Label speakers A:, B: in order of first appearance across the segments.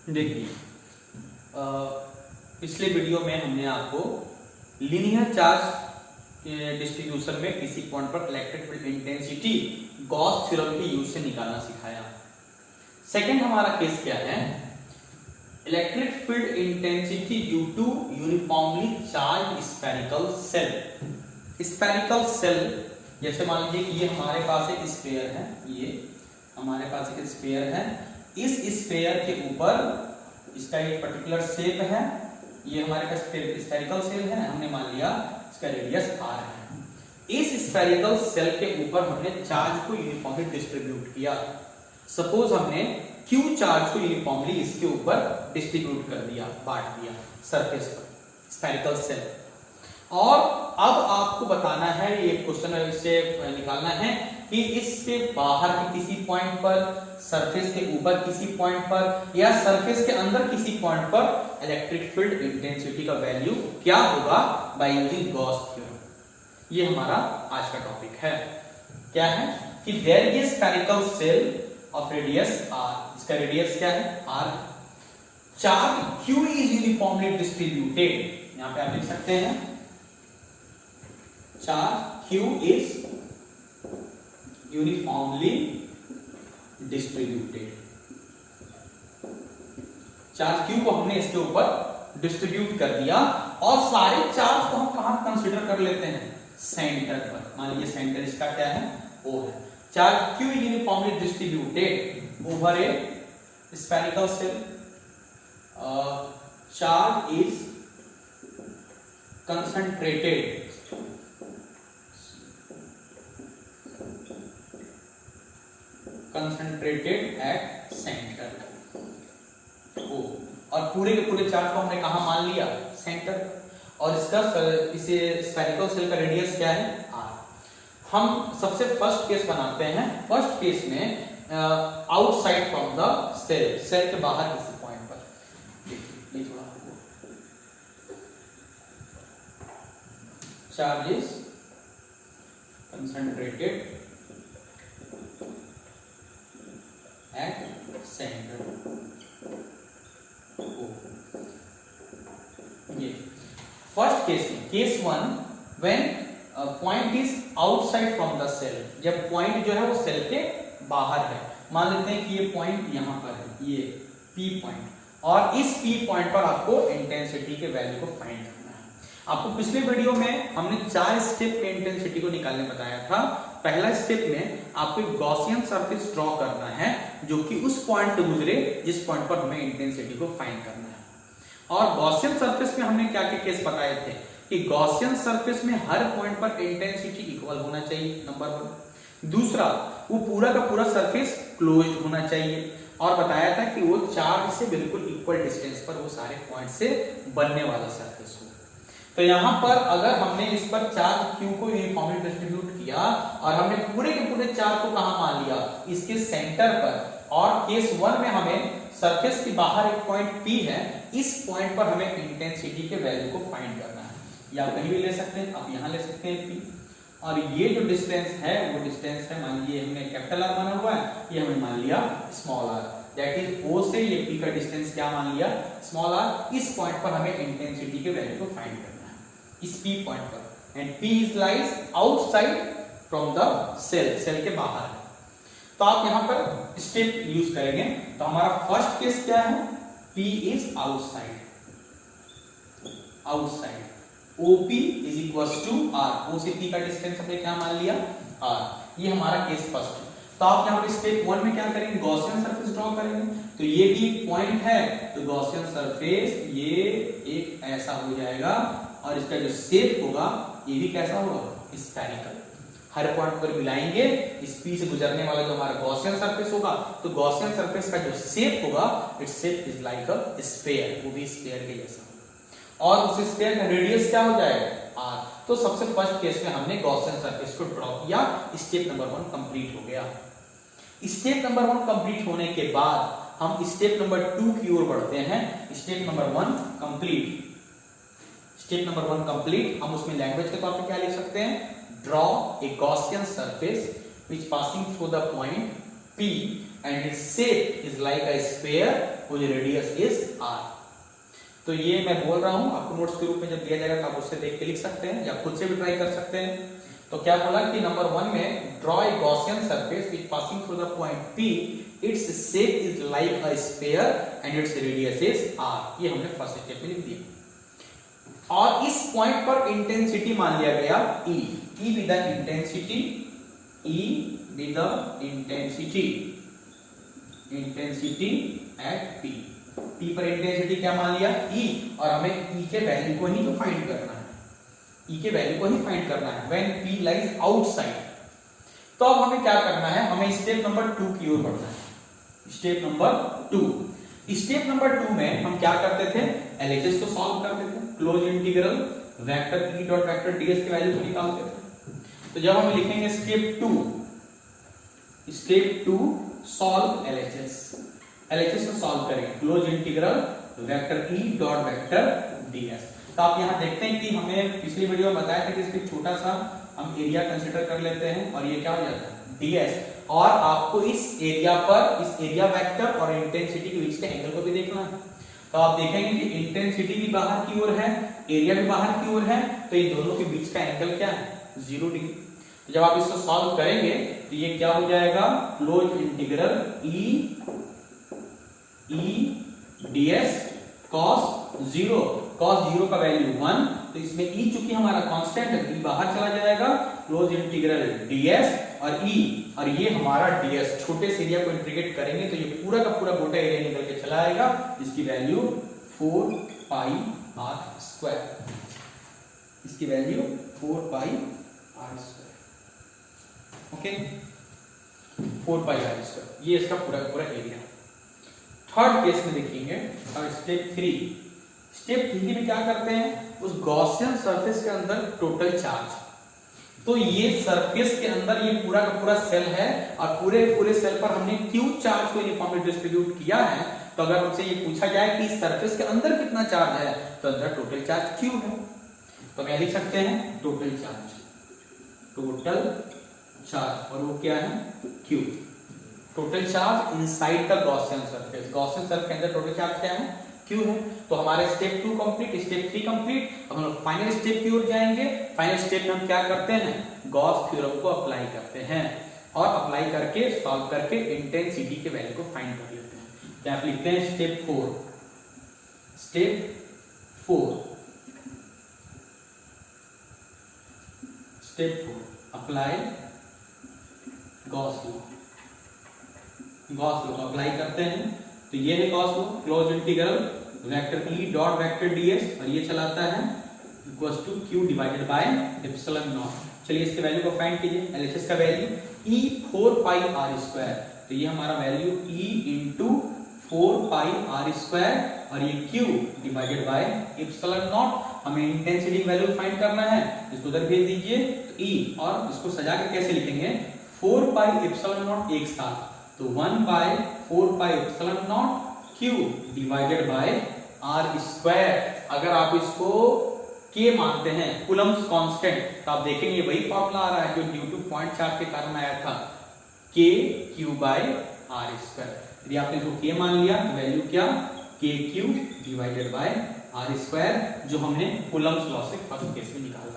A: देखिए पिछले वीडियो में हमने आपको लीनियर चार्ज डिस्ट्रीब्यूशन में किसी पॉइंट पर electric field intensity Gauss theorem के यूज से निकालना सिखाया। सेकंड हमारा केस क्या है, electric field intensity due to uniformly charge spherical shell. Spherical shell जैसे मान लीजिए कि ये हमारे पास एक स्फीयर है, ये हमारे पास एक स्फीयर है, इस स्फीयर के ऊपर इसका एक पर्टिकुलर शेप है, ये हमारे पास स्फेरिकल सेल है, हमने मान लिया इसका रेडियस r है। इस स्फेरिकल सेल के ऊपर हमने चार्ज को यूनिफॉर्मली डिस्ट्रीब्यूट किया। सपोज हमने Q चार्ज को यूनिफॉर्मली इसके ऊपर डिस्ट्रीब्यूट कर दिया, बांट दिया सरफेस पर स्फेरिकल सेल। और अब आपको बताना है, ये क्वेश्चन इससे निकालना है कि इससे बाहर के किसी पॉइंट पर, सरफेस के ऊपर किसी पॉइंट पर या सरफेस के अंदर किसी पॉइंट पर इलेक्ट्रिक फील्ड इंटेंसिटी का वैल्यू क्या होगा बाय यूजिंग गॉस थ्योरम। ये हमारा आज का टॉपिक है। क्या है कि there is a spherical shell of radius r, इसका रेडियस क्या है r, charge q is uniformly distributed. यहां पे आप लिख सकते हैं charge q is uniformly distributed. Charge q को हमने इसके ऊपर डिस्ट्रीब्यूट कर दिया और सारे चार्ज को हम कहां कंसीडर कर लेते हैं, सेंटर पर। मान लीजिए सेंटर इसका क्या है, O है। Charge q is uniformly distributed over a spherical cell. Charge is concentrated at center O, और पूरे के पूरे चार्ज को हमने कहा मान लिया, सेंटर। और इसका इसे स्फेरिकल सेल का रेडियस क्या है, r। हम सबसे फर्स्ट केस बनाते हैं। फर्स्ट केस में outside from the shell, shell के बाहर किसी पॉइंट पर, देखिए ये थोड़ा charge is concentrated at centre O। ये फर्स्ट केस में, case 1 when point is outside from the shell, जब पॉइंट जो है वो सेल के बाहर है। मान लेते हैं कि ये पॉइंट यहां पर है, ये P पॉइंट, और इस P पॉइंट पर आपको इंटेंसिटी के वैल्यू को फाइंड करना है। आपको पिछले वीडियो में हमने 4 स्टेप में इंटेंसिटी को निकालने बताया था। पहला स्टेप में आपको गॉसियन सरफेस ड्रॉ करना है जो कि उस पॉइंट से गुजरे जिस पॉइंट पर हमें इंटेंसिटी को फाइंड करना है। और गॉसियन सरफेस में हमने क्या क्या केस बताए थे कि गॉसियन सरफेस में हर पॉइंट पर इंटेंसिटी इक्वल होना चाहिए, नंबर 1। दूसरा, वो पूरा का पूरा सरफेस क्लोज्ड होना चाहिए, और बताया था कि वो चार्ज से बिल्कुल इक्वल डिस्टेंस पर वो सारे पॉइंट से बनने वाला सरफेस हो। तो यहां पर अगर हमने इस पर चार्ज Q को यूनिफॉर्मली डिस्ट्रीब्यूट किया और हमने पूरे के पूरे चार्ज को कहां मान लिया, इसके सेंटर पर, और केस 1 में हमें सरफेस के बाहर एक पॉइंट P है, इस पॉइंट पर हमें इंटेंसिटी के वैल्यू को फाइंड करना है। या कहीं भी ले सकते हैं, आप यहां ले सकते हैं P, और ये जो डिस्टेंस है वो डिस्टेंस है, मान लीजिए हमने कैपिटल R माना हुआ है, ये हमने मान लिया small r, that is O से ये P का डिस्टेंस क्या मान लिया, स्मॉल r। इस पॉइंट पर हमें इंटेंसिटी के वैल्यू को फाइंड करना है, इस P पॉइंट पर, and P is lies outside from the shell, shell के बाहर है। तो आप यहां पर स्टेप यूज करेंगे। तो हमारा फर्स्ट केस क्या है, P is outside, outside, OP is equals to R, O से P का डिस्टेंस हमने क्या मान लिया, R। ये हमारा केस फर्स्ट है। तो आप यहाँ पर स्टेप 1 में क्या करेंगे, गॉसियन सरफेस ड्रॉ करेंगे। तो ये भी पॉइंट है, तो गॉसियन सरफेस ये एक ऐसा हो जाएगा, और इसका जो शेप होगा ये भी कैसा होगा, स्फेरिकल। हर पॉइंट पर मिलाएंगे, इस P से गुजरने वाला जो हमारा गॉसियन सरफेस होगा, तो गॉसियन सरफेस का जो शेप होगा, its shape is like a sphere, वो भी स्फीयर के जैसा, और उस स्फीयर का रेडियस क्या हो जाएगा, r। तो सबसे फर्स्ट केस में हमने गॉसियन सरफेस को ड्रॉ किया, स्टेप नंबर 1 कंप्लीट हो गया। स्टेप नंबर 1 कंप्लीट होने के बाद हम स्टेप नंबर 2 की ओर बढ़ते हैं। Step number 1 complete, step number 1 complete, हम उसमें लैंग्वेज के तौर पे क्या लिख सकते हैं, draw a Gaussian surface which passing through the point P and its shape is like a sphere whose radius is r। तो ये मैं बोल रहा हूं, आपको नोट्स के रूप में जब दिया जाएगा तो आप उससे देख के लिख सकते हैं या खुद से भी ट्राई कर सकते हैं। तो क्या बोला कि नंबर 1 में draw a Gaussian surface which passing through the point P, its shape is like a sphere and its radius is r। ये हमने फर्स्ट स्टेप में लिख दिया। और इस पॉइंट पर इंटेंसिटी मान लिया गया E with the intensity, E with the intensity at P। P पर इंटेंसिटी क्या मान लिया E, और हमें E के वैल्यू को ही तो फाइंड करना है, E के वैल्यू को ही फाइंड करना है व्हेन P लाइज आउटसाइड। तो अब हमें क्या करना है, हमें स्टेप नंबर 2 की ओर बढ़ना है। स्टेप नंबर 2, स्टेप नंबर 2 में हम क्या करते थे, LHS को सॉल्व करते थे, close integral vector E dot vector ds की वैल्यू को निकालते थे। तो जब हम लिखेंगे स्टेप 2 सॉल्व LHS को सॉल्व करेंगे, close integral vector E dot vector ds। तो आप यहाँ देखते हैं कि हमें पिछली वीडियो में बताया था कि इसके छोटा सा हम एरिया कंसीडर कर लेते हैं और ये क्या हो जाता है ds, और आपको इस एरिया पर इस एरिया वेक्टर और इंटेंसिटी के बीच के एंगल को भी देखना है। तो आप देखेंगे कि इंटेंसिटी भी बाहर की ओर है, एरिया भी बाहर की ओर है, तो इन दोनों के बीच का एंगल क्या है 0 डिग्री। तो जब आप इसको सॉल्व करेंगे तो ये क्या हो जाएगा, close integral E ds cos 0 का वैल्यू 1, तो इसमें E चूंकि हमारा कांस्टेंट है, E बाहर चला जाएगा, क्लोज इंटीग्रल ds और E, और ये हमारा ds छोटे से एरिया को इंटीग्रेट करेंगे तो ये पूरा का पूरा गोटा एरिया निकल के चला आएगा, इसकी वैल्यू 4 पाई r स्क्वायर, इसकी value 4 pi r square, okay 4 pi r square, ये इसका पूरा का पूरा एरिया। थर्ड केस में देखेंगे और स्टेप 3 में क्या करते हैं, उस गॉसियन सरफेस के अंदर टोटल चार्ज, तो ये सरफेस के अंदर ये पूरा का पूरा सेल है और पूरे सेल पर हमने Q चार्ज को यूनिफॉर्मली डिस्ट्रीब्यूट किया है। तो अगर हमसे ये पूछा जाए कि इस सरफेस के अंदर कितना चार्ज है, तो अंदर टोटल चार्ज Q है। तो हम लिख सकते हैं टोटल चार्ज, और वो क्या है Q, total charge inside the Gaussian surface. Gaussian surface के अंदर टोटल चार्ज क्या है Q है। तो हमारे स्टेप 2 कंप्लीट, स्टेप 3 कंप्लीट। अब हम लोग फाइनल स्टेप की ओर जाएंगे। फाइनल स्टेप में हम क्या करते हैं, गॉस थ्योरम को अप्लाई करते हैं और अप्लाई करके सॉल्व करके इंटेंसिटी के वैल्यू को फाइंड कर लेते हैं। क्या आप लिखते हैं step 4 apply Gauss law apply करते हैं। तो ये है Gauss law, close integral vector E dot vector ds, और ये चलाता है equals to Q divided by epsilon naught. चलिए इसके वैल्यू को फाइंड कीजिए। LHS का value E 4 pi r square, तो ये हमारा value E into 4 pi r square, और ये Q divided by epsilon naught. हमें इंटेंसिटी वैल्यू फाइंड करना है, इसको उधर भेज दीजिए। तो E, और इसको सजा के कैसे लिखेंगे, 4 पाई एप्सिलॉन नॉट एक साथ, तो 1 by 4 pi epsilon naught Q divided by r square. अगर आप इसको K मानते हैं, कूलम्स कांस्टेंट, तो आप देखेंगे वही फॉर्मूला आ रहा है जो ड्यू टू पॉइंट चार्ज के कारण आया था, K Q by r square. यदि आपने इसको K मान लिया तो वैल्यू क्या, K Q divided by r square, जो हमने कूलम्स लॉ से फर्स्ट केस में निकाला था।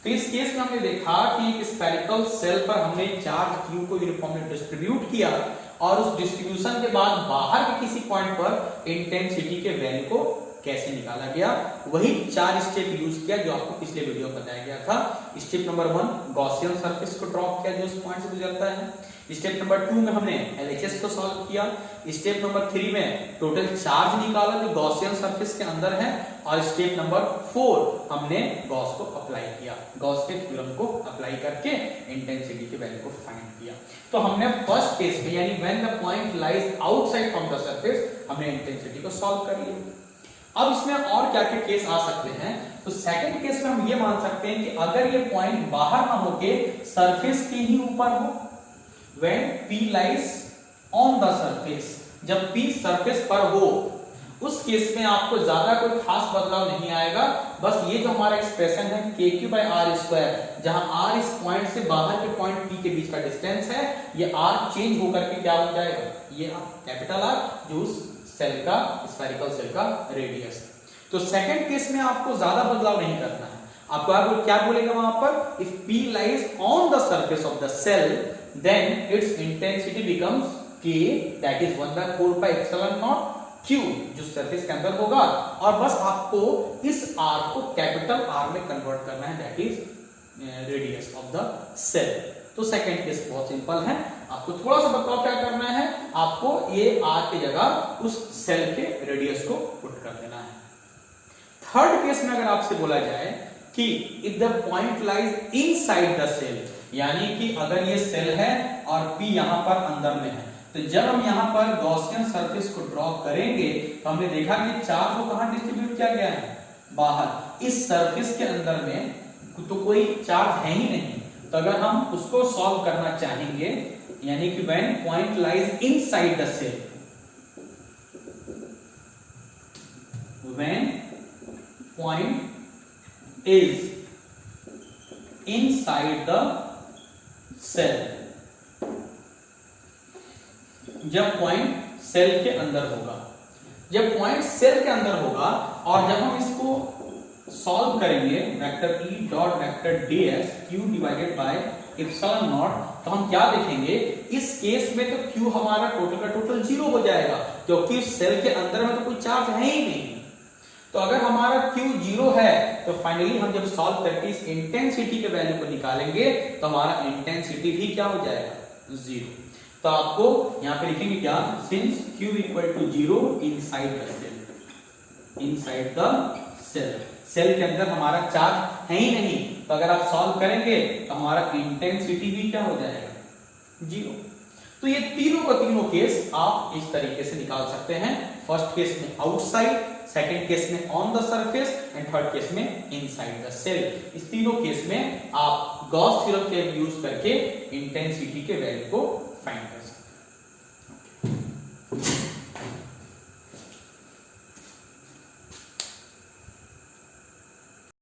A: तो इस केस में हमने देखा कि एक स्फेरिकल सेल पर हमने चार्ज Q को यूनिफॉर्मली डिस्ट्रीब्यूट किया और उस डिस्ट्रीब्यूशन के बाद बाहर के किसी पॉइंट पर इंटेंसिटी के वैल्यू को कैसे निकाला गया, वही 4 स्टेप यूज किया जो आपको पिछले वीडियो में बताया गया था। स्टेप नंबर 1 गॉसियन सरफेस को ड्रॉ किया जो उस पॉइंट से गुजरता है। स्टेप नंबर 2 में हमने LHS को सॉल्व किया। स्टेप नंबर 3 में टोटल चार्ज निकाला जो गॉसियन सरफेस के अंदर है, और स्टेप नंबर 4 हमने गॉस को अप्लाई किया, गॉस के थ्योरम को अप्लाई करके इंटेंसिटी के वैल्यू को फाइंड किया। तो हमने फर्स्ट केस में यानी when the point lies outside from the surface, हमने इंटेंसिटी को सॉल्व कर लिया। अब इसमें और क्या क्या केस आ सकते हैं, तो सेकंड केस में हम ये मान सकते हैं कि अगर ये पॉइंट बाहर ना होके सरफेस के ही ऊपर हो, when P lies on the surface, जब P सरफेस पर हो उस केस में आपको ज्यादा कोई खास बदलाव नहीं आएगा, बस ये जो हमारा एक्सप्रेशन है KQ/r², जहां r इस पॉइंट से बाहर के पॉइंट P के बीच का डिस्टेंस है, ये r चेंज होकर के क्या हो जाएगा, ये कैपिटल R जो उस सेल का, स्फेरिकल सेल का रेडियस है। तो सेकंड केस में आपको ज्यादा बदलाव नहीं करना है, आपको क्या बोलेगा वहां पर, if P lies on the surface of the cell then its intensity becomes K, that is 1/4πε0 Q, जो सरफेस के अंदर होगा, और बस आपको इस R को कैपिटल R में कन्वर्ट करना है, that is radius of the shell. तो सेकंड केस बहुत सिंपल है, आपको थोड़ा सा बदलाव क्या करना है, आपको ये R की जगह उस सेल के रेडियस को पुट कर देना है। थर्ड केस में अगर आपसे बोला जाए कि if the point lies inside the shell, यानी कि अगर ये सेल है और P यहां पर अंदर में है, तो जब हम यहां पर गॉसियन सरफेस को ड्रॉ करेंगे तो हमने देखा कि चार्ज को कहां डिस्ट्रीब्यूट किया गया है, बाहर। इस सरफेस के अंदर में तो कोई चार्ज है ही नहीं, तो अगर हम उसको सॉल्व करना चाहेंगे, यानी कि when point lies inside the shell, when point is inside the shell, जब पॉइंट सेल के अंदर होगा, जब पॉइंट सेल के अंदर होगा और जब हम इसको सॉल्व करेंगे vector E dot vector ds Q divided by epsilon not, तो हम क्या देखेंगे, इस केस में तो Q हमारा टोटल का टोटल 0 हो जाएगा, क्योंकि सेल के अंदर में तो कोई चार्ज है ही नहीं। तो अगर हमारा Q 0 है तो फाइनली हम जब सॉल्व करके इस इंटेंसिटी के वैल्यू को निकालेंगे तो हमारा इंटेंसिटी भी क्या हो जाएगा, 0। तो आपको यहां पे लिखेंगे क्या, since Q equal to 0 inside the shell, inside the shell, shell के अंदर हमारा चार्ज है ही नहीं, तो अगर आप सॉल्व करेंगे तो हमारा इंटेंसिटी भी क्या हो जाएगा, 0। तो ये तीनों का तीनों केस आप इस तरीके से निकाल सकते हैं, फर्स्ट केस में आउटसाइड, सेकंड केस में on the surface and third case में इनसाइड द सेल। इस तीनों केस में आप गॉस थ्योरम के यूज करके इंटेंसिटी के वैल्यू को फाइंड कर सकते हैं।